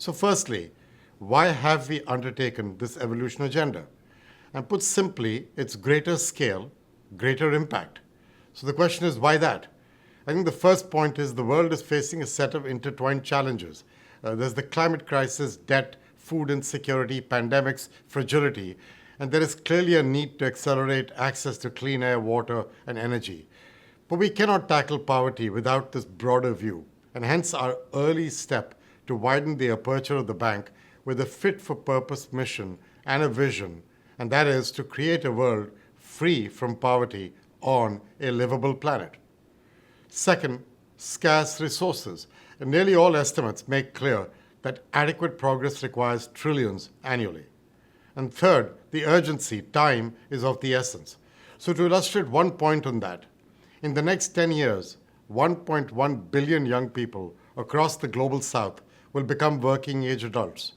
So firstly, why have we undertaken this evolution agenda? And put simply, it's greater scale, greater impact. So the question is, why that? I think the first point is the world is facing a set of intertwined challenges. There's the climate crisis, debt, food insecurity, pandemics, fragility, and there is clearly a need to accelerate access to clean air, water, and energy. But we cannot tackle poverty without this broader view, and hence our early step to widen the aperture of the bank with a fit-for-purpose mission and a vision, and that is to create a world free from poverty on a livable planet. Second, scarce resources. And nearly all estimates make clear that adequate progress requires trillions annually. And third, the urgency, time, is of the essence. So to illustrate one point on that, in the next 10 years, 1.1 billion young people across the global south will become working age adults.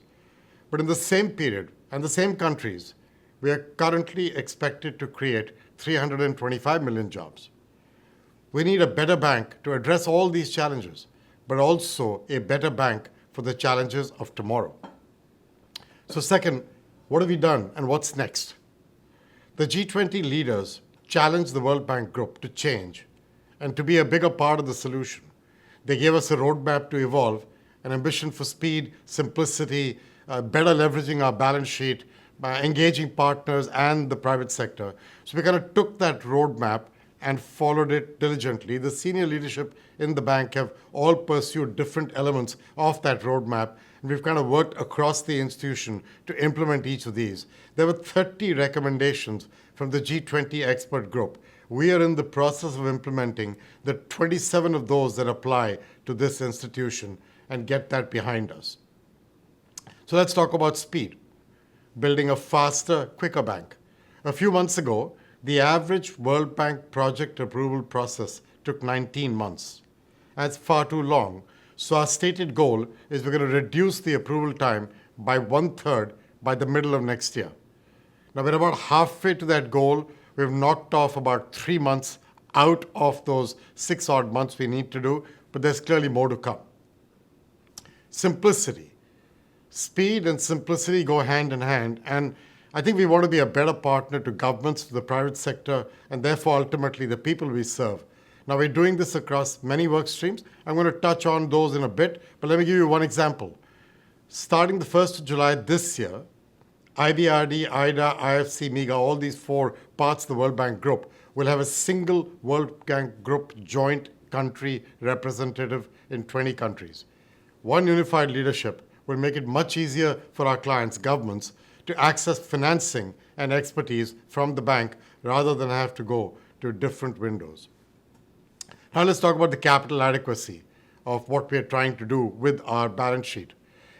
But in the same period and the same countries, we are currently expected to create 325 million jobs. We need a better bank to address all these challenges, but also a better bank for the challenges of tomorrow. So second, what have we done and what's next? The G20 leaders challenged the World Bank Group to change and to be a bigger part of the solution. They gave us a roadmap to evolve, an ambition for speed, simplicity, better leveraging our balance sheet, by engaging partners and the private sector. So we kind of took that roadmap and followed it diligently. The senior leadership in the bank have all pursued different elements of that roadmap, and we've kind of worked across the institution to implement each of these. There were 30 recommendations from the G20 expert group. We are in the process of implementing the 27 of those that apply to this institution and get that behind us. So let's talk about speed. Building a faster, quicker bank. A few months ago, the average World Bank project approval process took 19 months. That's far too long. So our stated goal is we're going to reduce the approval time by 1/3 by the middle of next year. Now we're about halfway to that goal. We've knocked off about 3 months out of those 6 odd months we need to do, but there's clearly more to come. Simplicity. Speed and simplicity go hand in hand, and I think we want to be a better partner to governments, to the private sector, and therefore ultimately the people we serve. Now we're doing this across many work streams. I'm going to touch on those in a bit, but let me give you one example. Starting the 1st of July this year, IBRD, IDA, IFC, MIGA, all these 4 parts of the World Bank Group will have a single World Bank Group joint country representative in 20 countries. One unified leadership will make it much easier for our clients, governments, to access financing and expertise from the bank rather than have to go to different windows. Now let's talk about the capital adequacy of what we are trying to do with our balance sheet.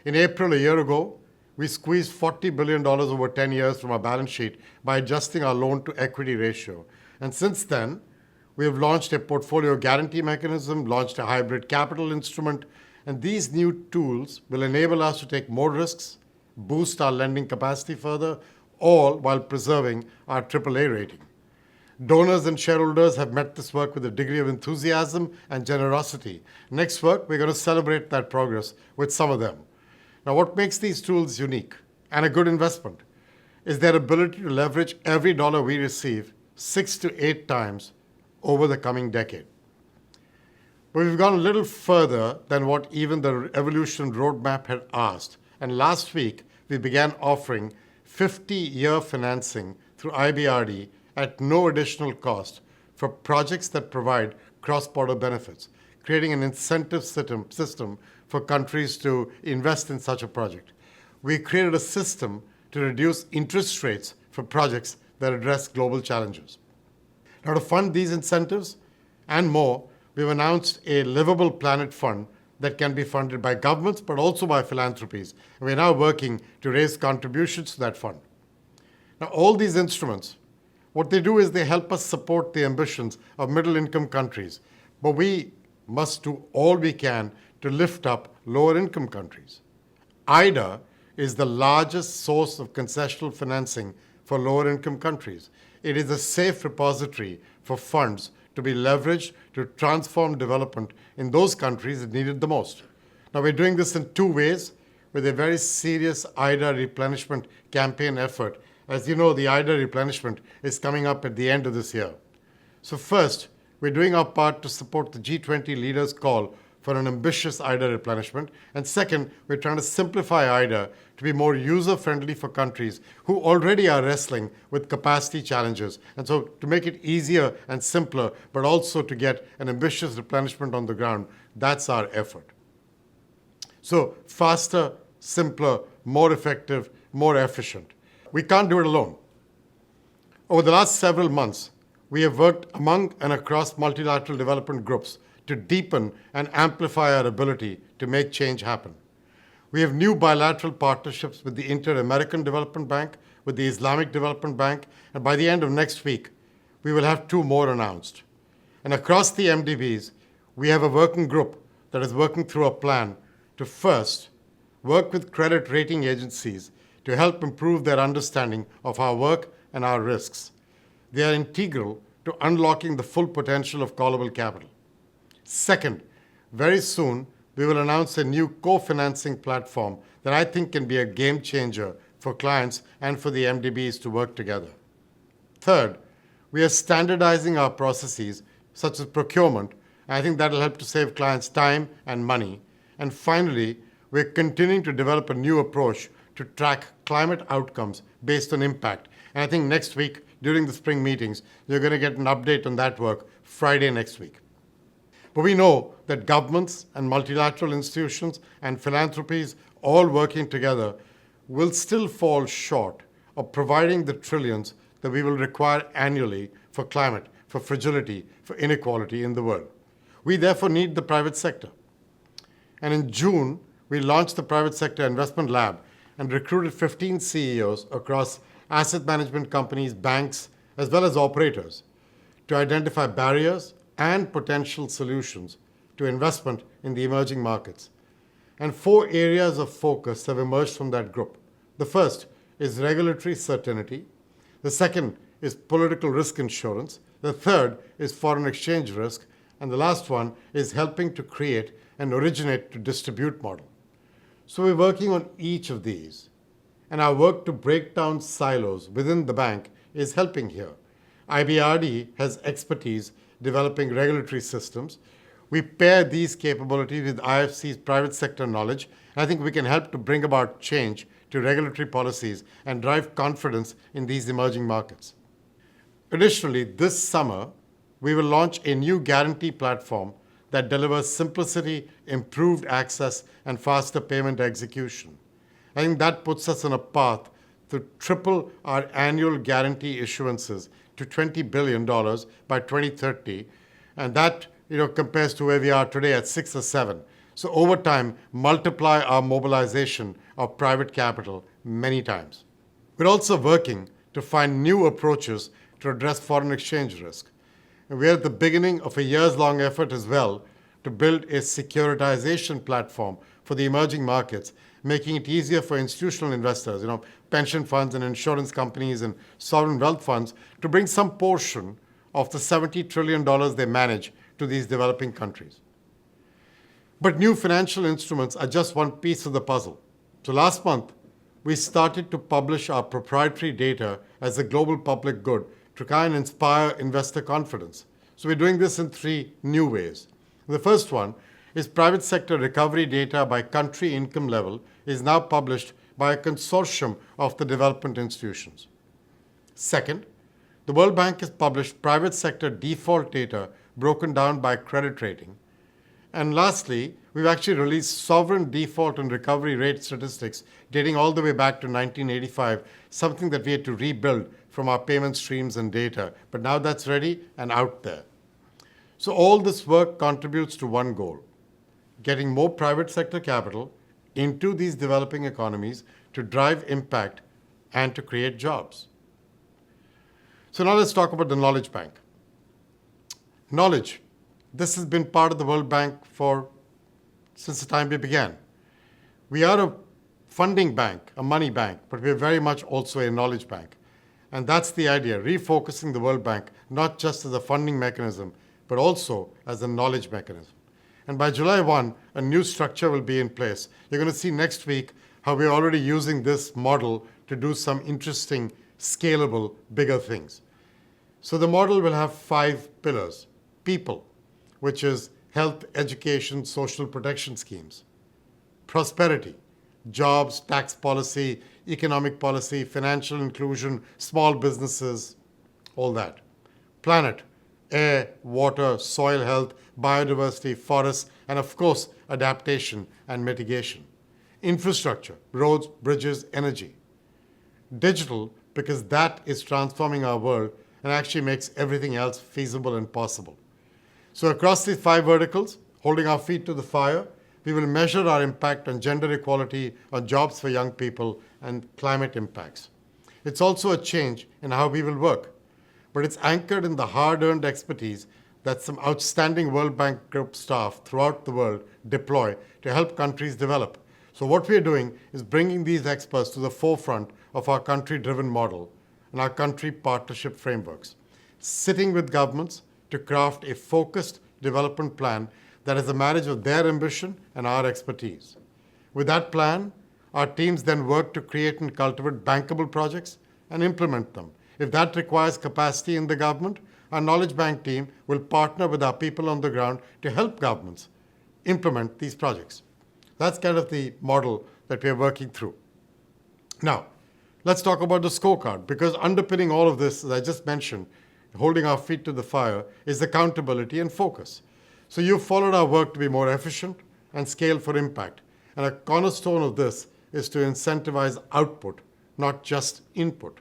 In April a year ago, we squeezed $40 billion over 10 years from our balance sheet by adjusting our loan to equity ratio. And since then, we have launched a portfolio guarantee mechanism, launched a hybrid capital instrument, and these new tools will enable us to take more risks, boost our lending capacity further, all while preserving our AAA rating. Donors and shareholders have met this work with a degree of enthusiasm and generosity. Next work, we're going to celebrate that progress with some of them. Now, what makes these tools unique and a good investment is their ability to leverage every dollar we receive 6 to 8 times over the coming decade. But we've gone a little further than what even the Evolution Roadmap had asked. And last week, we began offering 50-year financing through IBRD at no additional cost for projects that provide cross-border benefits, creating an incentive system for countries to invest in such a project. We created a system to reduce interest rates for projects that address global challenges. Now, to fund these incentives and more, we've announced a Livable Planet Fund that can be funded by governments but also by philanthropies. And we're now working to raise contributions to that fund. Now, all these instruments, what they do is they help us support the ambitions of middle-income countries, but we must do all we can to lift up lower-income countries. IDA is the largest source of concessional financing for lower-income countries. It is a safe repository for funds to be leveraged to transform development in those countries that need it the most. Now, we're doing this in 2 ways. with a very serious IDA replenishment campaign effort. As you know, the IDA replenishment is coming up at the end of this year. So first, we're doing our part to support the G20 leaders' call for an ambitious IDA replenishment. And second, we're trying to simplify IDA to be more user-friendly for countries who already are wrestling with capacity challenges. And so to make it easier and simpler, but also to get an ambitious replenishment on the ground, that's our effort. So faster, simpler, more effective, more efficient. We can't do it alone. Over the last several months, we have worked among and across multilateral development groups to deepen and amplify our ability to make change happen. We have new bilateral partnerships with the Inter-American Development Bank, with the Islamic Development Bank, and by the end of next week, we will have 2 more announced. And across the MDBs, we have a working group that is working through a plan to first work with credit rating agencies to help improve their understanding of our work and our risks. They are integral to unlocking the full potential of callable capital. Second, very soon, we will announce a new co-financing platform that I think can be a game changer for clients and for the MDBs to work together. Third, we are standardizing our processes, such as procurement, and I think that will help to save clients time and money. And finally, we're continuing to develop a new approach to track climate outcomes based on impact. And I think next week, during the spring meetings, you're going to get an update on that work Friday next week. But we know that governments and multilateral institutions and philanthropies all working together will still fall short of providing the trillions that we will require annually for climate, for fragility, for inequality in the world. We therefore need the private sector. And in June, we launched the Private Sector Investment Lab and recruited 15 CEOs across asset management companies, banks, as well as operators to identify barriers and potential solutions to investment in the emerging markets. And 4 areas of focus have emerged from that group. The first is regulatory certainty. The second is political risk insurance. The third is foreign exchange risk. And the last one is helping to create an originate to distribute model. So we're working on each of these. And our work to break down silos within the bank is helping here. IBRD has expertise developing regulatory systems. We pair these capabilities with IFC's private sector knowledge. I think we can help to bring about change to regulatory policies and drive confidence in these emerging markets. Additionally, this summer, we will launch a new guarantee platform that delivers simplicity, improved access, and faster payment execution. I think that puts us on a path to triple our annual guarantee issuances to $20 billion by 2030, and that compares to where we are today at 6 or 7. So over time, multiply our mobilization of private capital many times. We're also working to find new approaches to address foreign exchange risk. And we're at the beginning of a years-long effort as well to build a securitization platform for the emerging markets, making it easier for institutional investors, pension funds and insurance companies and sovereign wealth funds, to bring some portion of the $70 trillion they manage to these developing countries. But new financial instruments are just one piece of the puzzle. So last month, we started to publish our proprietary data as a global public good to try and inspire investor confidence. So we're doing this in 3 new ways. The first one is private sector recovery data by country income level is now published by a consortium of the development institutions. Second, the World Bank has published private sector default data broken down by credit rating. And lastly, we've actually released sovereign default and recovery rate statistics dating all the way back to 1985, something that we had to rebuild from our payment streams and data. But now that's ready and out there. So all this work contributes to one goal: getting more private sector capital into these developing economies to drive impact and to create jobs. So now let's talk about the Knowledge Bank. Knowledge. This has been part of the World Bank since the time we began. We are a funding bank, a money bank, but we're very much also a knowledge bank. And that's the idea, refocusing the World Bank, not just as a funding mechanism, but also as a knowledge mechanism. And by July 1, a new structure will be in place. You're going to see next week how we're already using this model to do some interesting, scalable, bigger things. So the model will have 5 pillars. People, which is health, education, social protection schemes. Prosperity, jobs, tax policy, economic policy, financial inclusion, small businesses, all that. Planet, air, water, soil health, biodiversity, forests, and of course, adaptation and mitigation. Infrastructure, roads, bridges, energy. Digital, because that is transforming our world and actually makes everything else feasible and possible. So across these 5 verticals, holding our feet to the fire, we will measure our impact on gender equality, on jobs for young people, and climate impacts. It's also a change in how we will work, but it's anchored in the hard-earned expertise that some outstanding World Bank Group staff throughout the world deploy to help countries develop. So what we're doing is bringing these experts to the forefront of our country-driven model and our country partnership frameworks, sitting with governments to craft a focused development plan that is a marriage of their ambition and our expertise. With that plan, our teams then work to create and cultivate bankable projects and implement them. If that requires capacity in the government, our Knowledge Bank team will partner with our people on the ground to help governments implement these projects. That's kind of the model that we're working through. Now, let's talk about the scorecard, because underpinning all of this, as I just mentioned, holding our feet to the fire, is accountability and focus. So you've followed our work to be more efficient and scale for impact. And a cornerstone of this is to incentivize output, not just input.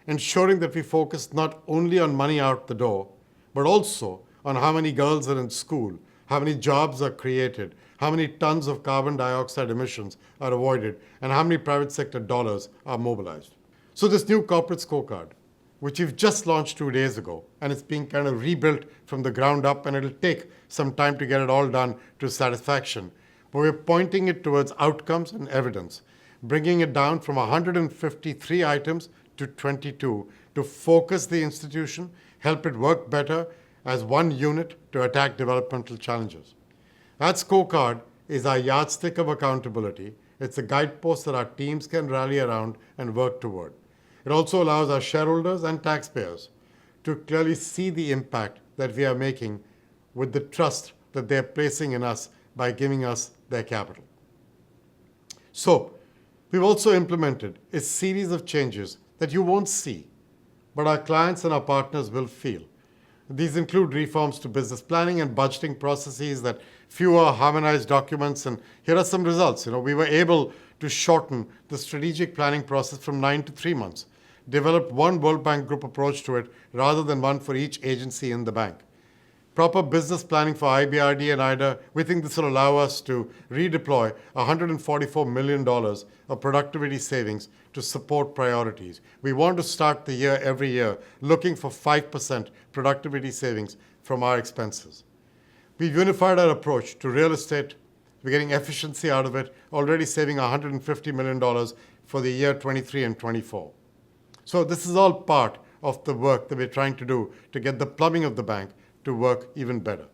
Ensuring that we focus not only on money out the door, but also on how many girls are in school, how many jobs are created, how many tons of carbon dioxide emissions are avoided, and how many private sector dollars are mobilized. So this new corporate scorecard, which we've just launched 2 days ago, and it's being kind of rebuilt from the ground up, and it'll take some time to get it all done to satisfaction. But we're pointing it towards outcomes and evidence, bringing it down from 153 items to 22 to focus the institution, help it work better as one unit to attack developmental challenges. That scorecard is our yardstick of accountability. It's a guidepost that our teams can rally around and work toward. It also allows our shareholders and taxpayers to clearly see the impact that we are making with the trust that they're placing in us by giving us their capital. So, we've also implemented a series of changes that you won't see, but our clients and our partners will feel. These include reforms to business planning and budgeting processes, that fewer harmonized documents, and here are some results. We were able to shorten the strategic planning process from 9 to 3 months, developed one World Bank Group approach to it rather than one for each agency in the bank. Proper business planning for IBRD and IDA, we think this will allow us to redeploy $144 million of productivity savings to support priorities. We want to start the year every year looking for 5% productivity savings from our expenses. We've unified our approach to real estate. We're getting efficiency out of it, already saving $150 million for the year 23 and 24. So this is all part of the work that we're trying to do to get the plumbing of the bank to work even better.